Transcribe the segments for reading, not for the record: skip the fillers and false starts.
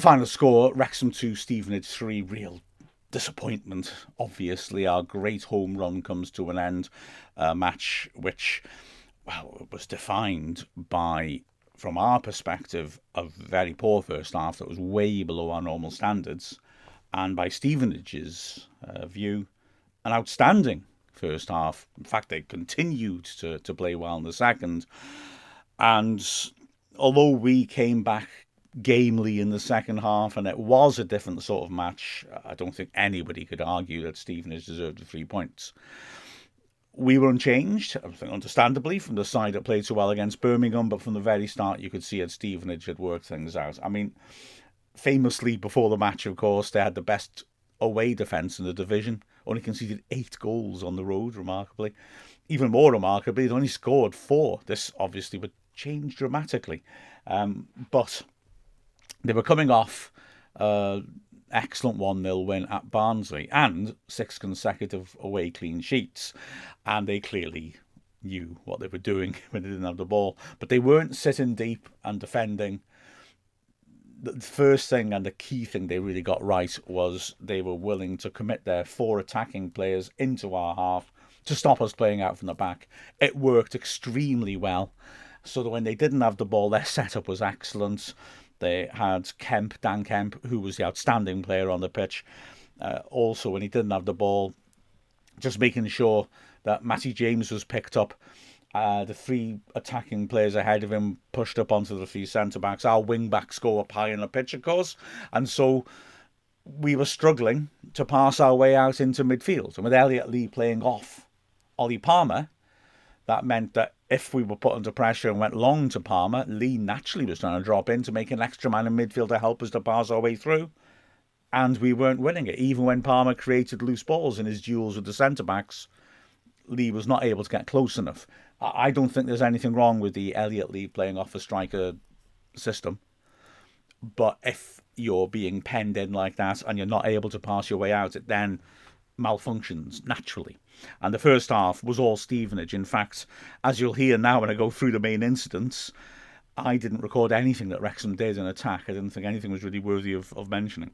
final score, Wrexham 2, Stevenage 3, real disappointment. Obviously, our great home run comes to an end. A match which, well, was defined by, from our perspective, a very poor first half that was way below our normal standards, and by Stevenage's view, an outstanding first half. In fact, they continued to play well in the second. And although we came back gamely in the second half and it was a different sort of match, I don't think anybody could argue that Stevenage deserved the 3 points. We were unchanged, I think understandably, from the side that played so well against Birmingham, but from the very start you could see that Stevenage had worked things out. I mean, famously before the match, of course, they had the best away defence in the division, only conceded 8 goals on the road, remarkably. Even more remarkably, they only scored 4. This obviously would change dramatically. But they were coming off excellent 1-0 win at Barnsley and 6 consecutive away clean sheets. And they clearly knew what they were doing when they didn't have the ball. But they weren't sitting deep and defending. The first thing and the key thing they really got right was they were willing to commit their 4 attacking players into our half to stop us playing out from the back. It worked extremely well, so that when they didn't have the ball, their setup was excellent. They had Dan Kemp, who was the outstanding player on the pitch. Also, when he didn't have the ball, just making sure that Matty James was picked up. The 3 attacking players ahead of him pushed up onto the 3 centre-backs. Our wing-backs go up high on the pitch, of course. And so we were struggling to pass our way out into midfield. And with Elliot Lee playing off Ollie Palmer, that meant that if we were put under pressure and went long to Palmer, Lee naturally was trying to drop in to make an extra man in midfield to help us to pass our way through. And we weren't winning it. Even when Palmer created loose balls in his duels with the centre-backs, Lee was not able to get close enough. I don't think there's anything wrong with the Elliot Lee playing off a striker system. But if you're being penned in like that and you're not able to pass your way out, it then malfunctions naturally. And the first half was all Stevenage. In fact, as you'll hear now when I go through the main incidents, I didn't record anything that Wrexham did in attack. I didn't think anything was really worthy of mentioning.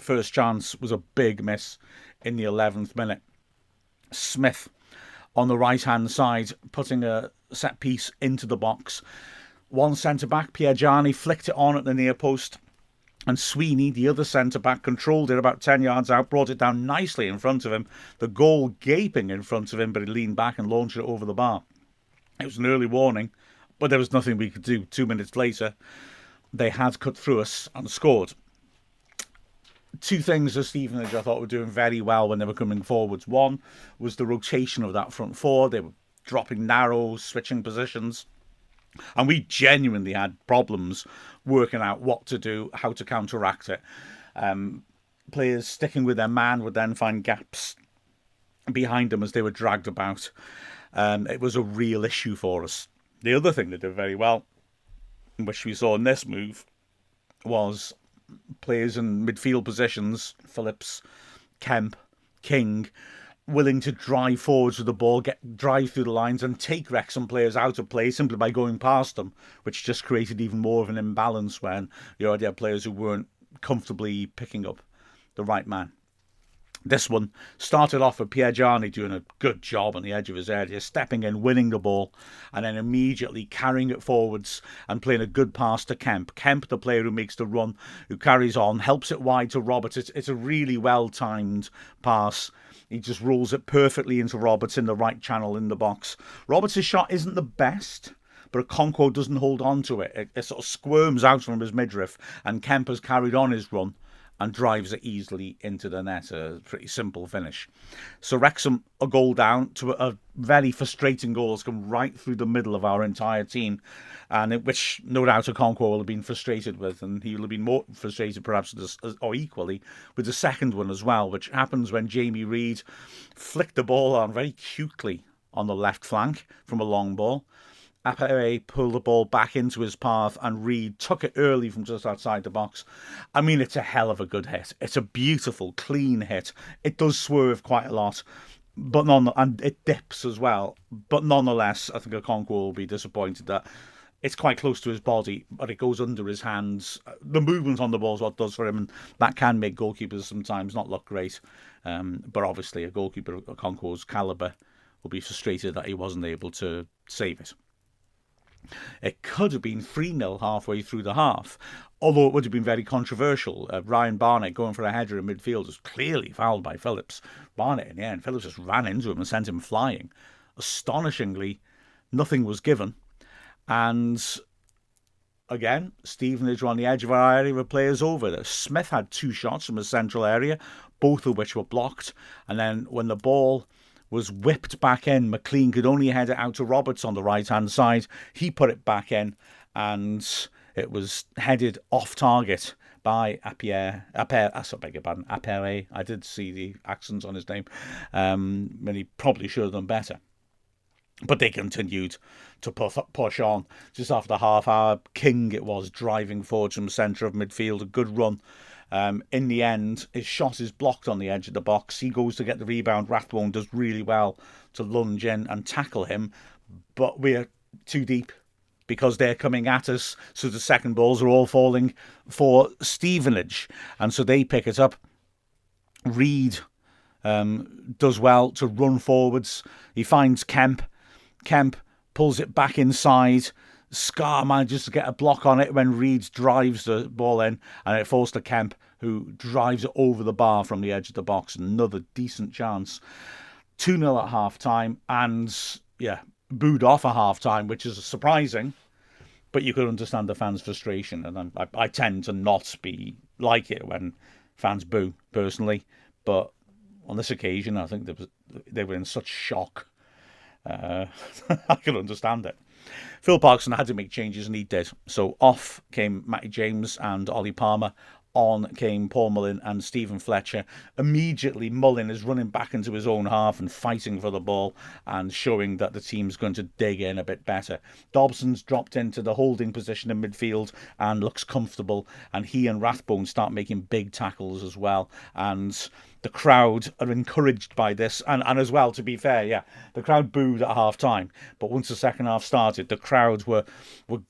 First chance was a big miss in the 11th minute. Smith on the right-hand side, putting a set piece into the box. One centre-back, Pierre Gianni, flicked it on at the near post. And Sweeney, the other centre-back, controlled it about 10 yards out, brought it down nicely in front of him. The goal gaping in front of him, but he leaned back and launched it over the bar. It was an early warning, but there was nothing we could do. 2 minutes later, they had cut through us and scored. 2 things as Stevenage I thought were doing very well when they were coming forwards. One was the rotation of that front 4. They were dropping narrow, switching positions. And we genuinely had problems working out what to do, how to counteract it. Players sticking with their man would then find gaps behind them as they were dragged about. It was a real issue for us. The other thing they did very well, which we saw in this move, was players in midfield positions, Phillips, Kemp, King, willing to drive forwards with the ball, drive through the lines and take Wrexham players out of play simply by going past them, which just created even more of an imbalance when you already had players who weren't comfortably picking up the right man. This one started off with Pierre Gianni doing a good job on the edge of his area, stepping in, winning the ball, and then immediately carrying it forwards and playing a good pass to Kemp. Kemp, the player who makes the run, who carries on, helps it wide to Roberts. It's a really well-timed pass. He just rolls it perfectly into Roberts in the right channel in the box. Roberts' shot isn't the best, but Okonkwo doesn't hold on to it. It sort of squirms out from his midriff, and Kemp has carried on his run and drives it easily into the net. A pretty simple finish. So Wrexham, a goal down to a very frustrating goal has come right through the middle of our entire team, and which no doubt Okonkwo will have been frustrated with, and he will have been more frustrated perhaps or equally with the second one as well, which happens when Jamie Reid flicked the ball on very cutely on the left flank from a long ball. Apere pulled the ball back into his path and Reid took it early from just outside the box. I mean, it's a hell of a good hit. It's a beautiful, clean hit. It does swerve quite a lot, and it dips as well. But nonetheless, I think Okonkwo will be disappointed that it's quite close to his body, but it goes under his hands. The movement on the ball is what does for him, and that can make goalkeepers sometimes not look great. But obviously, a goalkeeper of Concour's calibre will be frustrated that he wasn't able to save it. It could have been 3-0 halfway through the half, although it would have been very controversial. Ryan Barnett going for a header in midfield was clearly fouled by Phillips. Barnett in the end, Phillips just ran into him and sent him flying. Astonishingly, nothing was given. And again, Stevenage were on the edge of our area with players over. Smith had 2 shots from his central area, both of which were blocked. And then when the ball was whipped back in, McLean could only head it out to Roberts on the right-hand side. He put it back in, and it was headed off target by Appere. I did see the accents on his name, and he probably should have done better. But they continued to push on. Just after half hour, King it was driving forward from centre of midfield, a good run. In the end, his shot is blocked on the edge of the box. He goes to get the rebound. Rathbone does really well to lunge in and tackle him, but we're too deep because they're coming at us. So the second balls are all falling for Stevenage, and so they pick it up. Reed does well to run forwards. He finds Kemp. Kemp pulls it back inside. Scar manages to get a block on it when Reed drives the ball in, and it falls to Kemp, who drives it over the bar from the edge of the box. Another decent chance. 2-0 at half-time, and booed off at half-time, which is surprising, but you could understand the fans' frustration, and I tend to not be like it when fans boo, personally, but on this occasion, I think they were in such shock. I can understand it. Phil Parkinson had to make changes, and he did. So off came Matty James and Ollie Palmer. On came Paul Mullin and Stephen Fletcher. Immediately, Mullin is running back into his own half and fighting for the ball and showing that the team's going to dig in a bit better. Dobson's dropped into the holding position in midfield and looks comfortable, and he and Rathbone start making big tackles as well. And the crowd are encouraged by this, and as well, to be fair, the crowd booed at half-time, but once the second half started, the crowd were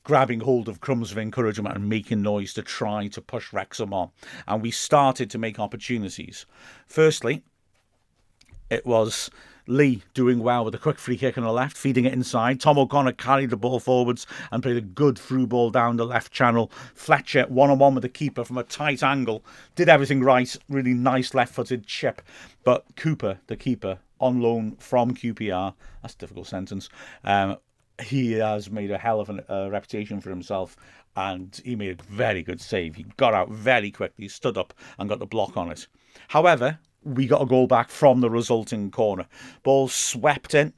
grabbing hold of crumbs of encouragement and making noise to try to push Wrexham on, and we started to make opportunities. Firstly, it was Lee doing well with a quick free kick on the left, feeding it inside. Tom O'Connor carried the ball forwards and played a good through ball down the left channel. Fletcher, one-on-one with the keeper from a tight angle, did everything right. Really nice left-footed chip. But Cooper, the keeper, on loan from QPR, that's a difficult sentence, he has made a hell of a reputation for himself, and he made a very good save. He got out very quickly, stood up and got the block on it. However, we got a goal back from the resulting corner. Ball swept in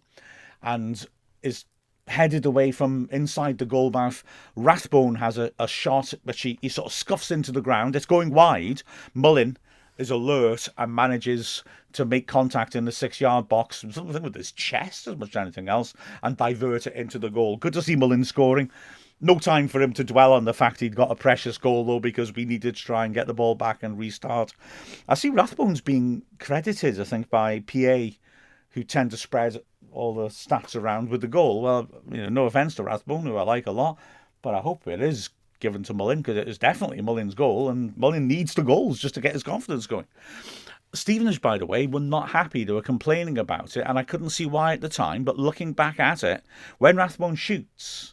and is headed away from inside the goal mouth. Rathbone has a shot, which he sort of scuffs into the ground. It's going wide. Mullin is alert and manages to make contact in the 6-yard box, something with his chest as much as anything else, and divert it into the goal. Good to see Mullin scoring. No time for him to dwell on the fact he'd got a precious goal, though, because we needed to try and get the ball back and restart. I see Rathbone's being credited, I think, by PA, who tend to spread all the stats around with the goal. Well, no offence to Rathbone, who I like a lot, but I hope it is given to Mullin, because it is definitely Mullin's goal, and Mullin needs the goals just to get his confidence going. Stevenage, by the way, were not happy. They were complaining about it, and I couldn't see why at the time, but looking back at it, when Rathbone shoots,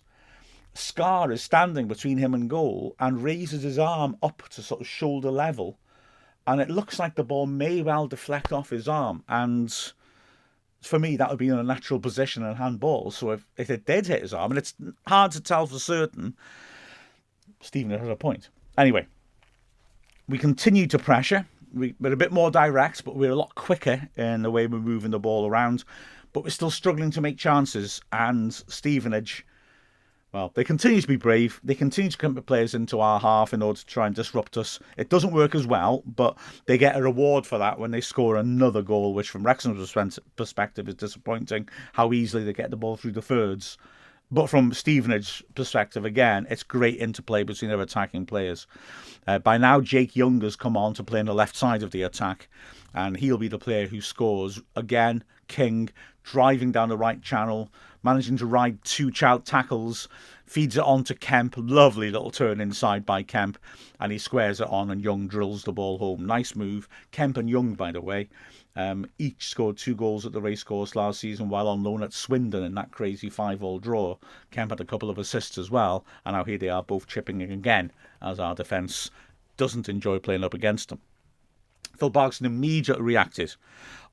Scar is standing between him and goal and raises his arm up to sort of shoulder level, and it looks like the ball may well deflect off his arm, and for me that would be in a natural position in handball. So if it did hit his arm, and it's hard to tell for certain, Stephen has a point. Anyway, we continue to pressure. We're a bit more direct, but we're a lot quicker in the way we're moving the ball around, but we're still struggling to make chances. And Stevenage, well, they continue to be brave. They continue to come with players into our half in order to try and disrupt us. It doesn't work as well, but they get a reward for that when they score another goal, which from Wrexham's perspective is disappointing, how easily they get the ball through the thirds. But from Stevenage's perspective, again, it's great interplay between their attacking players. By now, Jake Young has come on to play on the left side of the attack, and he'll be the player who scores. Again, King, driving down the right channel, managing to ride 2 tackles, feeds it on to Kemp. Lovely little turn inside by Kemp, and he squares it on, and Young drills the ball home. Nice move. Kemp and Young, by the way, each scored 2 goals at the racecourse last season while on loan at Swindon in that crazy 5-all draw. Kemp had a couple of assists as well, and now here they are both chipping in again as our defence doesn't enjoy playing up against them. Phil Barkston immediately reacted.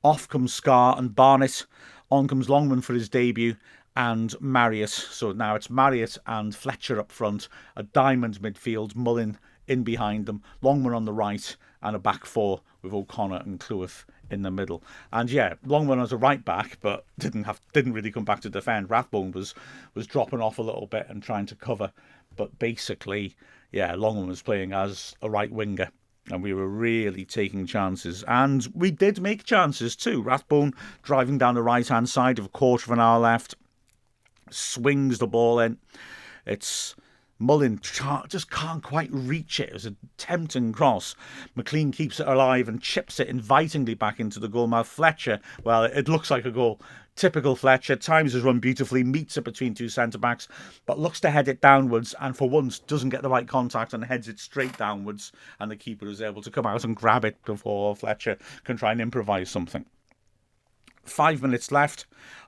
Off comes Scar and Barnett. On comes Longman for his debut, and Marriott. So now it's Marriott and Fletcher up front, a diamond midfield, Mullin in behind them, Longman on the right, and a back 4 with O'Connor and Cleworth in the middle. And yeah, Longman as a right back, but didn't really come back to defend. Rathbone was dropping off a little bit and trying to cover, but basically, yeah, Longman was playing as a right winger. And we were really taking chances. And we did make chances too. Rathbone driving down the right-hand side with a quarter of an hour left. Swings the ball in. It's Mullin just can't quite reach it. It was a tempting cross. McLean keeps it alive and chips it invitingly back into the goalmouth. Fletcher, well, it looks like a goal. Typical Fletcher, times his run beautifully, meets it between 2 centre-backs, but looks to head it downwards and for once doesn't get the right contact and heads it straight downwards, and the keeper is able to come out and grab it before Fletcher can try and improvise something. 5 minutes left,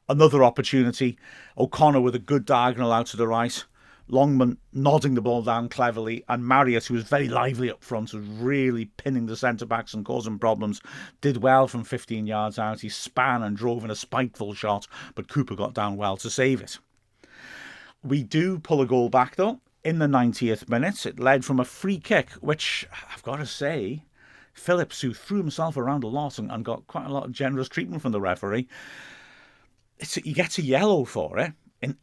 another opportunity. O'Connor with a good diagonal out to the right. Longman nodding the ball down cleverly, and Marriott, who was very lively up front, was really pinning the centre-backs and causing problems. Did well from 15 yards out. He span and drove in a spiteful shot, but Cooper got down well to save it. We do pull a goal back, though, in the 90th minute. It led from a free kick, which, I've got to say, Phillips, who threw himself around a lot and got quite a lot of generous treatment from the referee, he gets a yellow for it.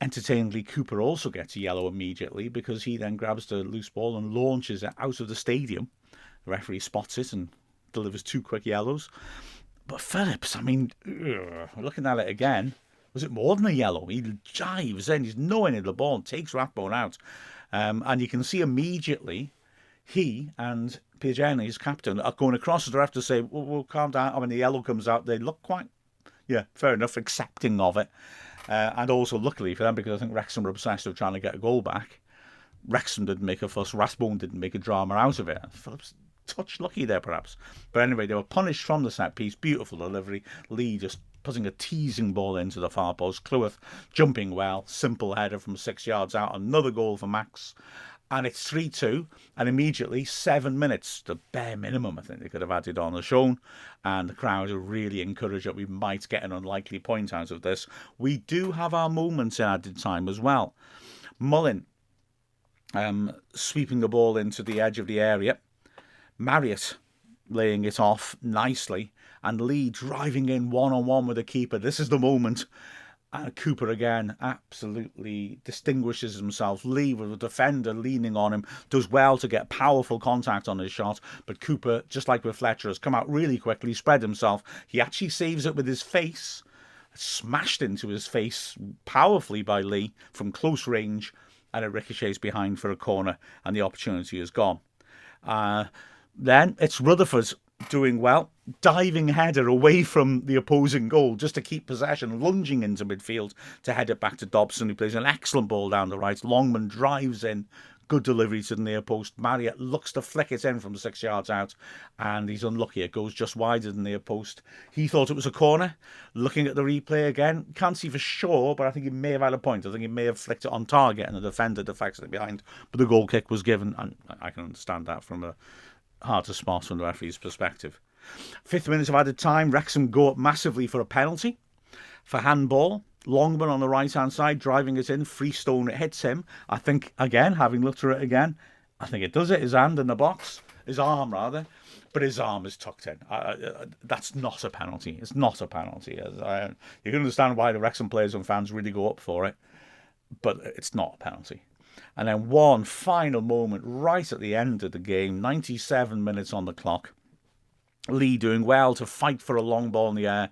Entertainingly, Cooper also gets a yellow immediately because he then grabs the loose ball and launches it out of the stadium. The referee spots it and delivers 2 quick yellows. But Phillips, I mean, looking at it again, was it more than a yellow? He jives in, he's nowhere near the ball, and takes Rathbone out. And you can see immediately he and Piagenni, his captain, are going across the ref to say, well, calm down. When the yellow comes out, they look quite, fair enough, accepting of it. And also, luckily for them, because I think Wrexham were obsessed with trying to get a goal back, Wrexham didn't make a fuss. Rathbone didn't make a drama out of it. Phillips touched lucky there, perhaps. But anyway, they were punished from the set piece. Beautiful delivery. Lee just putting a teasing ball into the far post. Cleworth jumping well. Simple header from 6 yards out. Another goal for Max. And it's 3-2, and immediately 7 minutes, the bare minimum I think they could have added on, are shown, and the crowd are really encouraged that we might get an unlikely point out of this. We do have our moments in added time as well. Mullin sweeping the ball into the edge of the area, Marriott laying it off nicely, and Lee driving in one-on-one with the keeper. This is the moment. Cooper again absolutely distinguishes himself. Lee, with a defender leaning on him, does well to get powerful contact on his shot, but Cooper, just like with Fletcher, has come out really quickly, spread himself. He actually saves it with his face, smashed into his face powerfully by Lee from close range, and it ricochets behind for a corner, and the opportunity is gone. Then it's Rutherford doing well, diving header away from the opposing goal just to keep possession, lunging into midfield to head it back to Dobson, who plays an excellent ball down the right. Longman drives in, good delivery to the near post. Marriott looks to flick it in from 6 yards out, and he's unlucky. It goes just wider than the near post. He thought it was a corner. Looking at the replay again, can't see for sure, but I think he may have had a point. I think he may have flicked it on target, and the defender deflected it behind, but the goal kick was given, and I can understand that from a hard to spot from the referee's perspective. 5th minute of added time, Wrexham go up massively for a penalty. For handball, Longman on the right-hand side, driving it in, Freestone, it hits him. I think, again, having looked at it again, I think it does it, his hand in the box, his arm rather, but his arm is tucked in. That's not a penalty. It's not a penalty. You can understand why the Wrexham players and fans really go up for it, but it's not a penalty. And then one final moment right at the end of the game, 97 minutes on the clock. Lee doing well to fight for a long ball in the air,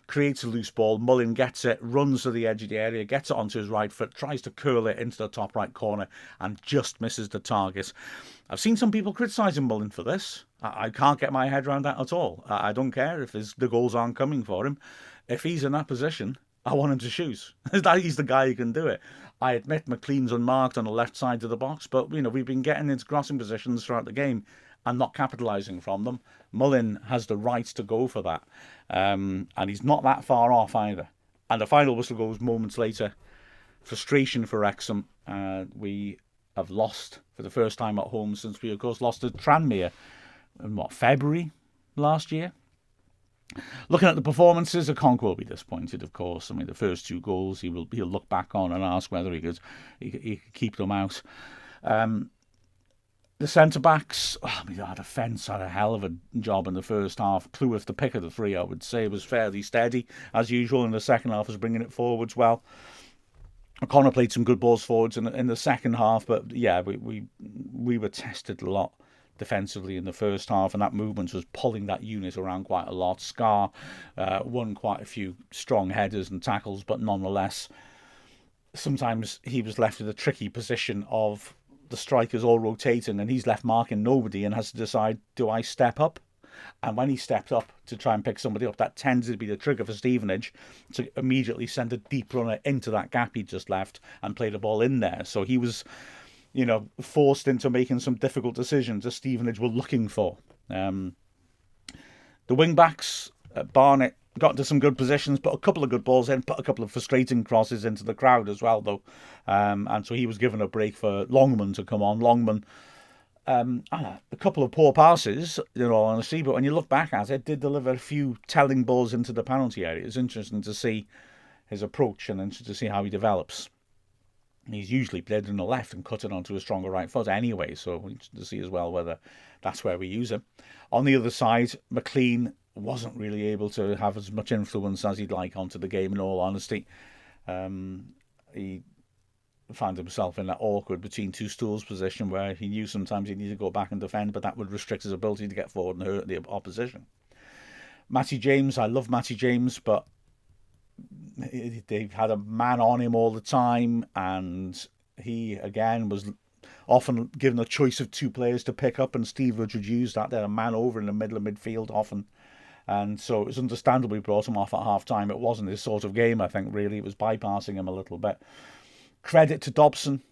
creates a loose ball. Mullin gets it, runs to the edge of the area, gets it onto his right foot, tries to curl it into the top right corner and just misses the target. I've seen some people criticising Mullin for this. I can't get my head around that at all. I don't care if the goals aren't coming for him. If he's in that position, I want him to shoot. He's the guy who can do it. I admit McLean's unmarked on the left side of the box, but we've been getting into crossing positions throughout the game and not capitalising from them. Mullin has the right to go for that, and he's not that far off either. And the final whistle goes moments later. Frustration for Wrexham. We have lost for the first time at home since we, of course, lost to Tranmere in, February last year. Looking at the performances, Okonkwo will be disappointed, of course. I mean, the first 2 goals he'll look back on and ask whether he could keep them out. The centre-backs, our defence had a hell of a job in the first half. Cleworth, the pick of the 3, I would say, was fairly steady, as usual, and the second half was bringing it forwards well. O'Connor played some good balls forwards in the second half, but yeah, we were tested a lot defensively in the first half, and that movement was pulling that unit around quite a lot. Scar won quite a few strong headers and tackles, but nonetheless, sometimes he was left in a tricky position of the strikers all rotating, and he's left marking nobody and has to decide, do I step up? And when he stepped up to try and pick somebody up, that tends to be the trigger for Stevenage to immediately send a deep runner into that gap he just left and play the ball in there. So he was, forced into making some difficult decisions that Stevenage were looking for. The wing-backs, Barnett got into some good positions, put a couple of good balls in, put a couple of frustrating crosses into the crowd as well, though. And so he was given a break for Longman to come on. Longman, a couple of poor passes, in all honesty, but when you look back at it, did deliver a few telling balls into the penalty area. It's interesting to see his approach and interesting to see how he develops. He's usually played on the left and cut it onto a stronger right foot anyway, so we need to see as well whether that's where we use him. On the other side, McLean wasn't really able to have as much influence as he'd like onto the game, in all honesty. He found himself in that awkward between two stools position where he knew sometimes he needed to go back and defend, but that would restrict his ability to get forward and hurt the opposition. Matty James, I love Matty James, but they've had a man on him all the time, and he again was often given a choice of 2 players to pick up, and Stevenage would use that. They had a man over in the middle of midfield often, and so it was understandable he brought him off at half time. It wasn't his sort of game, I think, really. It was bypassing him a little bit. Credit to Dobson,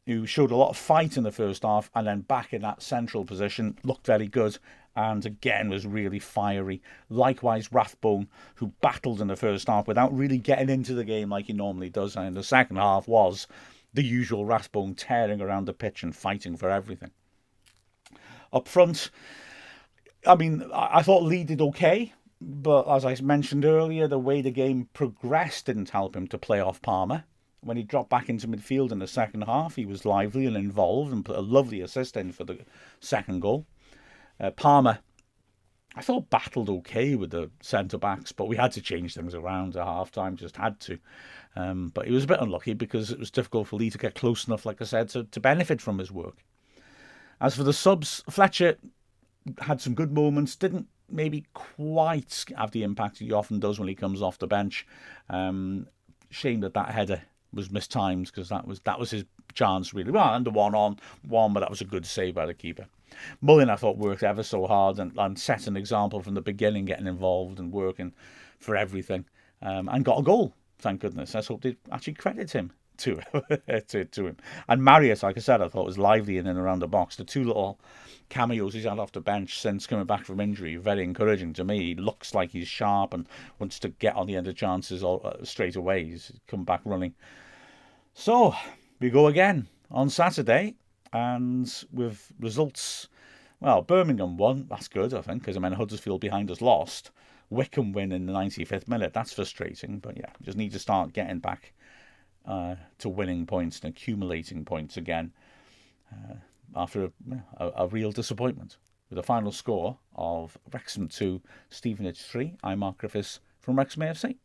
who showed a lot of fight in the first half, and then back in that central position, looked very good, and again was really fiery. Likewise, Rathbone, who battled in the first half without really getting into the game like he normally does, and in the second half was the usual Rathbone tearing around the pitch and fighting for everything. Up front, I mean, I thought Lee did okay, but as I mentioned earlier, the way the game progressed didn't help him to play off Palmer. When he dropped back into midfield in the second half, he was lively and involved and put a lovely assist in for the second goal. Palmer, I thought, battled okay with the centre-backs, but we had to change things around at half-time, just had to. But he was a bit unlucky because it was difficult for Lee to get close enough, like I said, to benefit from his work. As for the subs, Fletcher had some good moments, didn't maybe quite have the impact he often does when he comes off the bench. Shame that header was mistimed, because that was his chance, really. Well, and the 1-on-1, but that was a good save by the keeper. Mullin, I thought, worked ever so hard and set an example from the beginning, getting involved and working for everything, and got a goal, thank goodness. Let's hope they actually credit him to him. And Marriott, like I said, I thought was lively in and around the box. The 2 little cameos he's had off the bench since coming back from injury, very encouraging to me. He looks like he's sharp and wants to get on the end of chances straight away. He's come back running. So, we go again on Saturday, and with results, well, Birmingham won. That's good, I think, because Huddersfield behind us lost. Wickham win in the 95th minute. That's frustrating, but yeah, just need to start getting back to winning points and accumulating points again after a real disappointment. With a final score of Wrexham 2, Stevenage 3, I'm Mark Griffiths from Wrexham AFC.